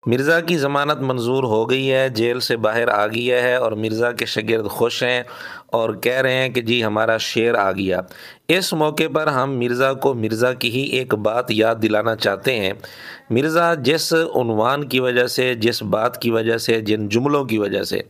मिर्ज़ा की ज़मानत मंजूर हो गई है, जेल से बाहर आ गया है और मिर्ज़ा के शागिर्द खुश हैं और कह रहे हैं कि जी हमारा शेर आ गया। इस मौके पर हम मिर्ज़ा को मिर्ज़ा की ही एक बात याद दिलाना चाहते हैं। मिर्ज़ा जिस उन्वान की वजह से, जिस बात की वजह से, जिन जुमलों की वजह से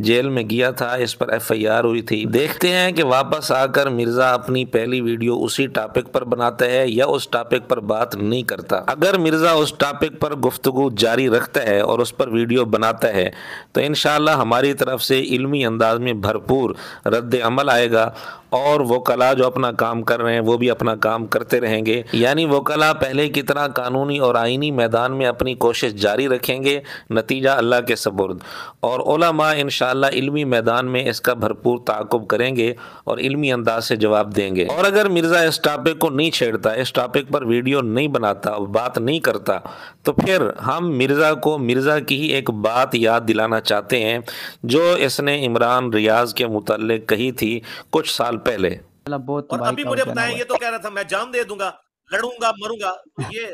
जेल में गया था, इस पर एफआईआर हुई थी। देखते हैं कि वापस आकर मिर्ज़ा अपनी पहली वीडियो उसी टॉपिक पर बनाता है या उस टॉपिक पर बात नहीं करता। अगर मिर्ज़ा उस टॉपिक पर गुफ्तगू जारी रखता है और उस पर वीडियो बनाता है तो इंशाअल्लाह हमारी तरफ से इल्मी अंदाज में भरपूर रद्द अमल आएगा और वकला जो अपना काम कर रहे हैं वो भी अपना काम करते रहेंगे। यानी वकला पहले की तरह कानूनी और आईनी मैदान में अपनी कोशिश जारी रखेंगे, नतीजा अल्लाह के सपुर्द। और उलमा इंशाअल्लाह इल्मी मैदान में इसका भरपूर ताक़ुब करेंगे और इल्मी अंदाज से जवाब देंगे। और अगर मिर्ज़ा इस टॉपिक को नहीं छेड़ता, इस टॉपिक पर वीडियो नहीं बनाता, बात नहीं करता, तो फिर हम मिर्ज़ा को मिर्ज़ा की ही एक बात याद दिलाना चाहते हैं जो इसने इमरान रियाज के मुतल्लिक कही थी कुछ साल पहले। बहुत और अभी मुझे बताएं, ये तो कह रहा था मैं जान दे दूंगा, लड़ूंगा मरूंगा, तो ये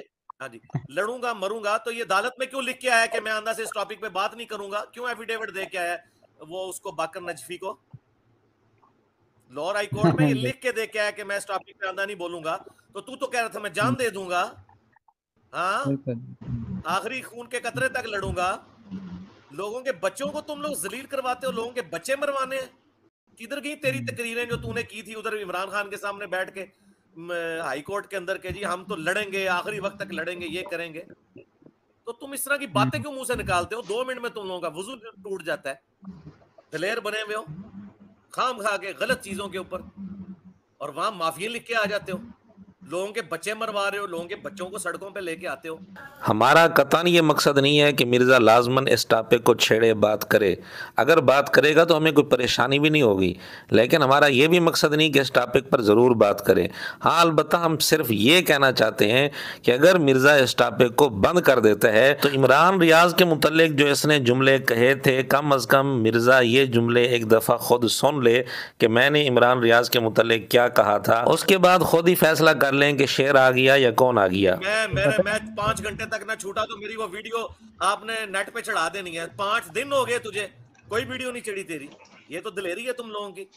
हाँ जी, लड़ूंगा मरूंगा, तो ये अदालत में क्यों लिख के आया कि मैं आंदा से इस टॉपिक पे बात नहीं करूंगा? क्यों एफिडेविट दे के आया वो उसको बाकर नजफी को लाहौर हाई कोर्ट में? ये लिख के दे के आया कि मैं इस टॉपिक पे आंदा नहीं बोलूंगा। तो तू तो कह रहा था मैं जान दे दूंगा, हाँ, आखिरी खून के कतरे तक लड़ूंगा। लोगों के बच्चों को तुम लोग जलील करवाते हो, लोगों के बच्चे मरवाने हैं। किधर गई तेरी तकरीरें जो तूने की थी उधर इमरान खान के सामने बैठ के हाई कोर्ट के अंदर के जी हम तो लड़ेंगे, आखिरी वक्त तक लड़ेंगे, ये करेंगे? तो तुम इस तरह की बातें क्यों मुंह से निकालते हो? 2 मिनट में तुम लोगों का वजू टूट जाता है। दलेर बने हुए हो खाम खा के गलत चीजों के ऊपर, और वहां माफिया लिख के आ जाते हो, लोगों के बच्चे मरवा रहे हो, लोगों के बच्चों को सड़कों पे लेके आते हो। हमारा कतई ये मकसद नहीं है कि मिर्ज़ा लाजमन इस टॉपिक को छेड़े, बात करे। अगर बात करेगा तो हमें कोई परेशानी भी नहीं होगी, लेकिन हमारा ये भी मकसद नहीं कि इस टॉपिक पर ज़रूर बात करें। हाँ, अलबत्ता हम सिर्फ ये कहना चाहते हैं कि अगर मिर्ज़ा इस टॉपिक को बंद कर देता है तो इमरान रियाज के मुतल्लिक जो इसने जुमले कहे थे, कम अज़ कम मिर्ज़ा ये जुमले एक दफ़ा खुद सुन ले कि मैंने इमरान रियाज के मुतल्लिक क्या कहा था। उसके बाद खुद ही फैसला कर लें कि शेर आ गया या कौन आ गया। मैं 5 घंटे तक ना छूटा तो मेरी वो वीडियो आपने नेट पे चढ़ा देनी है। 5 दिन हो गए तुझे, कोई वीडियो नहीं चढ़ी तेरी। ये तो दिलेरी है तुम लोगों की।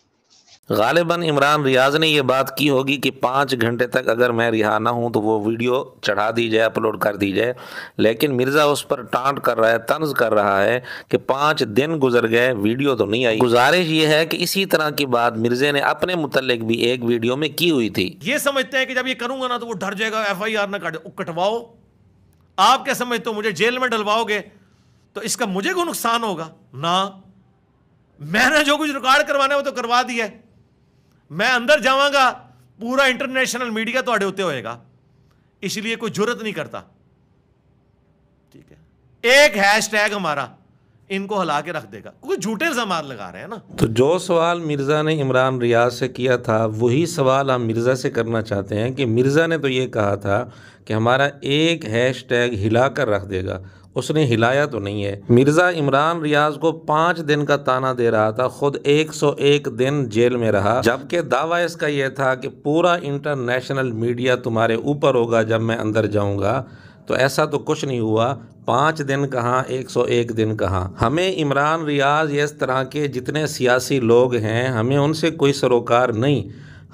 गालिबन इमरान रियाज ने यह बात की होगी कि 5 घंटे तक अगर मैं रिहा ना हूं तो वो वीडियो चढ़ा दी जाए, अपलोड कर दी जाए, लेकिन मिर्ज़ा उस पर टांट कर रहा है, तंज कर रहा है कि 5 दिन गुजर गए, वीडियो तो नहीं आई। गुजारिश ये है कि इसी तरह की बात मिर्ज़े ने अपने मुतल्लिक भी एक वीडियो में की हुई थी। ये समझते हैं कि जब ये करूंगा ना तो वो डर जाएगा, FIR ना कटवाओ। आप क्या समझते हो मुझे जेल में डलवाओगे तो इसका मुझे कोई नुकसान होगा? ना, मैंने जो कुछ रिकॉर्ड करवाना है वो तो करवा दिया है। मैं अंदर जावांगा, पूरा इंटरनेशनल मीडिया तो अड़े होते होएगा, इसलिए कोई जुर्रत नहीं करता। ठीक है, एक हैशटैग हमारा इनको हिला के रख देगा, कोई झूठे इल्जाम लगा रहे हैं ना। तो जो सवाल मिर्ज़ा ने इमरान रियाज से किया था वही सवाल हम मिर्ज़ा से करना चाहते हैं कि मिर्ज़ा ने तो ये कहा था कि हमारा एक हैशटैग हिला कर रख देगा, उसने हिलाया तो नहीं है। मिर्ज़ा इमरान रियाज को 5 दिन का ताना दे रहा था, खुद 101 दिन जेल में रहा, जबकि दावा इसका यह था कि पूरा इंटरनेशनल मीडिया तुम्हारे ऊपर होगा जब मैं अंदर जाऊंगा। तो ऐसा तो कुछ नहीं हुआ। 5 दिन कहाँ, 101 दिन कहाँ। हमें इमरान रियाज इस तरह के जितने सियासी लोग हैं हमें उनसे कोई सरोकार नहीं।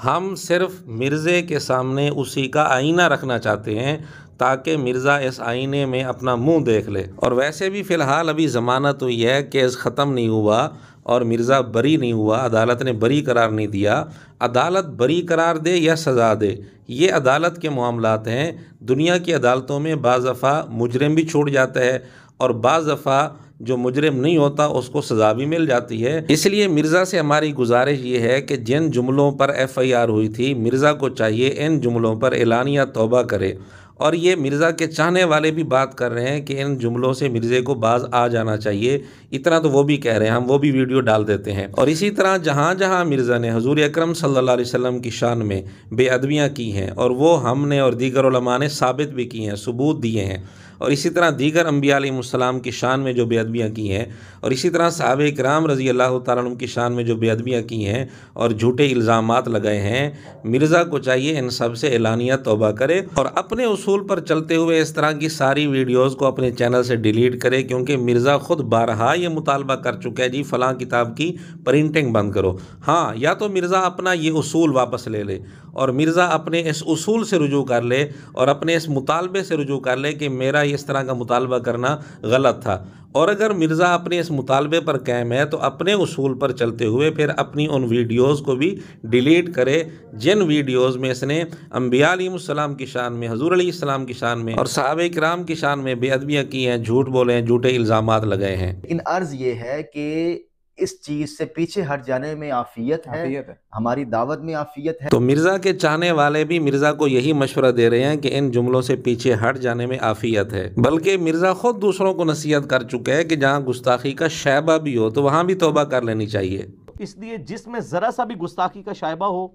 हम सिर्फ मिर्ज़े के सामने उसी का आईना रखना चाहते हैं ताकि मिर्ज़ा इस आईने में अपना मुंह देख ले। और वैसे भी फ़िलहाल अभी ज़मानत हुई है, केस ख़त्म नहीं हुआ और मिर्ज़ा बरी नहीं हुआ, अदालत ने बरी करार नहीं दिया। अदालत बरी करार दे या सज़ा दे, ये अदालत के मामलात हैं। दुनिया की अदालतों में बाज़ दफ़ा मुजरिम भी छूट जाता है और बाज़ दफ़ा जो मुजरिम नहीं होता उसको सज़ा भी मिल जाती है। इसलिए मिर्ज़ा से हमारी गुजारिश ये है कि जिन जुमलों पर FIR हुई थी, मिर्ज़ा को चाहिए इन जुमलों पर एलानिया तौबा करे। और ये मिर्ज़ा के चाहने वाले भी बात कर रहे हैं कि इन जुमलों से मिर्ज़े को बाज आ जाना चाहिए, इतना तो वो भी कह रहे हैं, हम वो भी वीडियो डाल देते हैं। और इसी तरह जहाँ जहाँ मिर्ज़ा ने हुज़ूर अकरम सल्लल्लाहु अलैहि वसल्लम की शान में बेअदबियाँ की हैं और वो हमने और दीगर उलमा ने साबित भी की हैं, सबूत दिए हैं, और इसी तरह दीगर अम्बिया अलैहिमुस्सलाम की शान में जो बेअदबियाँ की हैं, और इसी तरह सहाबे किराम रज़ी अल्लाह तआला अन्हुम की शान में जो बेअदबियाँ की हैं और झूठे इल्ज़ामात लगाए हैं, मिर्ज़ा को चाहिए इन सब से एलानिया तौबा करे और अपने उसूल पर चलते हुए इस तरह की सारी वीडियोज़ को अपने चैनल से डिलीट करे, क्योंकि मिर्ज़ा ख़ुद बारहा ये मुतालबा कर चुका है जी फ़लाँ किताब की प्रिंटिंग बंद करो। हाँ, या तो मिर्ज़ा अपना ये उसूल वापस ले ले और मिर्ज़ा अपने इस उसूल से रुजू कर ले और अपने इस मुतालबे से रुजू कर ले कि मेरा इस तरह का मुतालबा करना गलत था। और अगर मिर्ज़ा अपने इस मुतालबे पर कायम है तो अपने उसूल पर चलते हुए फिर अपनी उन वीडियोज़ को भी डिलीट करे जिन वीडियोज़ में इसने अम्बिया अलैहिमुस्सलाम की शान में, हज़ूर अलैहिस्सलाम की शान में और सहाबे किराम की शान में बेअदबियाँ की हैं, झूठ बोले हैं, झूठे इल्ज़ामात लगाए हैं। इन अर्ज़ ये है कि इस चीज से पीछे हट जाने में आफियत है, हमारी दावत में आफियत है। तो मिर्ज़ा के चाहने वाले भी मिर्ज़ा को यही मशवरा दे रहे हैं कि इन जुमलों से पीछे हट जाने में आफियत है, बल्कि मिर्ज़ा खुद दूसरों को नसीहत कर चुका है कि जहाँ गुस्ताखी का शैबा भी हो तो वहाँ भी तौबा कर लेनी चाहिए। इसलिए जिसमें ज़रा सा भी गुस्ताखी का शायबा हो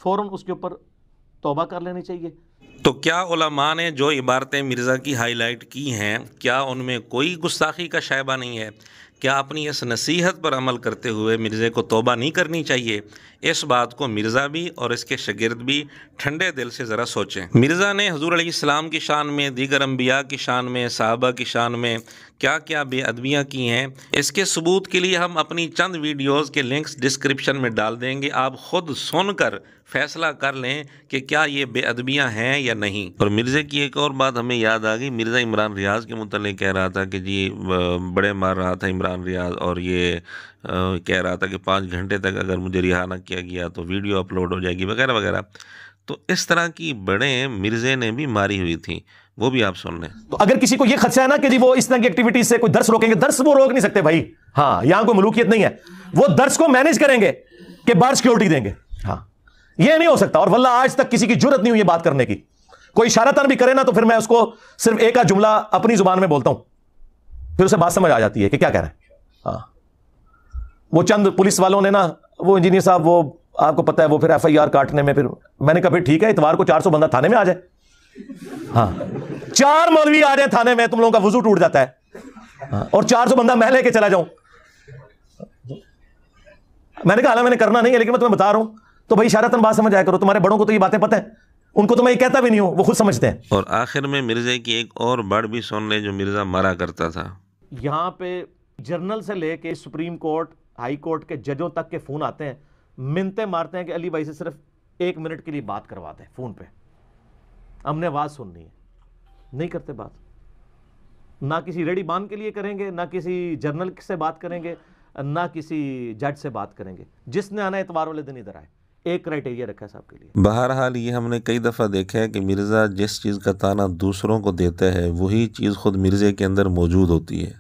फ़ौरन उसके ऊपर तौबा कर लेनी चाहिए। तो क्या उलमा ने जो इबारतें मिर्ज़ा की हाईलाइट की हैं, क्या उनमें कोई गुस्ताखी का शायबा नहीं है? क्या अपनी इस नसीहत पर अमल करते हुए मिर्ज़े को तौबा नहीं करनी चाहिए? इस बात को मिर्ज़ा भी और इसके शागिर्द भी ठंडे दिल से ज़रा सोचें। मिर्ज़ा ने हुज़ूर अलैहिस्सलाम की शान में, दीगर अम्बिया की शान में, सहाबा की शान में क्या क्या बेअदबियाँ की हैं, इसके सबूत के लिए हम अपनी चंद वीडियोज़ के लिंक्स डिस्क्रिप्शन में डाल देंगे। आप ख़ुद सुनकर फ़ैसला कर लें कि क्या ये बेअदबियाँ हैं या नहीं। और मिर्ज़े की एक और बात हमें याद आ गई, मिर्ज़ा इमरान रियाज़ के मुतल्लिक़ कह रहा था कि जी बड़े मार रहा था इमरान रियाज़, और ये कह रहा था कि 5 घंटे तक अगर मुझे रिहा ना किया गया तो वीडियो अपलोड हो जाएगी वगैरह वगैरह। तो इस तरह की बड़े मिर्ज़े ने भी मारी हुई थी, वो भी आप सुन लें। तो अगर किसी को ये खदशा है ना कि जी वो इस तरह की एक्टिविटीज से कोई दर्स रोकेंगे, दर्स वो रोक नहीं सकते भाई। हाँ, यहां कोई मलूकियत नहीं है, वो दर्स को मैनेज करेंगे कि बाहर सिक्योरिटी देंगे। हाँ, ये नहीं हो सकता। और वल्लाह आज तक किसी की जुर्रत नहीं हुई ये बात करने की। कोई इशारतन भी करे ना तो फिर मैं उसको सिर्फ एक आध जुमला अपनी जुबान में बोलता हूं, फिर उसे बात समझ आ जाती है कि क्या कह रहे हैं। हाँ, वो चंद पुलिस वालों ने ना, वो इंजीनियर साहब, वो आपको पता है, वो फिर FIR काटने में, फिर मैंने कहा फिर ठीक है, इतवार को 400 बंदा थाने में आ जाए। हाँ, 4 मौलवी आ जाए थाने में, तुम लोगों का वजू टूट जाता है। हाँ, और 400 बंदा मैं लेके चला जाऊं। मैंने कहा मैंने करना नहीं है, लेकिन मैं तुम्हें बता रहा हूं, तो भाई इशारतन बात समझ आया करो। तुम्हारे बड़ों को तो ये बातें पता है, उनको तो मैं ये कहता भी नहीं हूं, वो खुद समझते हैं। और आखिर में मिर्ज़े की एक और बड़ भी सुन ले जो मिर्ज़ा मारा करता था। यहां पे जर्नल से लेके सुप्रीम कोर्ट, हाई कोर्ट के जजों तक के फोन आते हैं, मिन्नतें मारते हैं कि अली भाई से सिर्फ 1 मिनट के लिए बात करवाते हैं फोन पे, हमने आवाज सुननी है। नहीं करते बात, ना किसी रेडी बान के लिए करेंगे, ना किसी जर्नल से बात करेंगे, ना किसी जज से बात करेंगे। जिसने आना इतवार वाले दिन इधर आए, एक क्राइटेरिया रखा है सबके लिए। बहरहाल ये हमने कई दफ़ा देखा है कि मिर्ज़ा जिस चीज़ का ताना दूसरों को देता है वही चीज़ खुद मिर्ज़े के अंदर मौजूद होती है।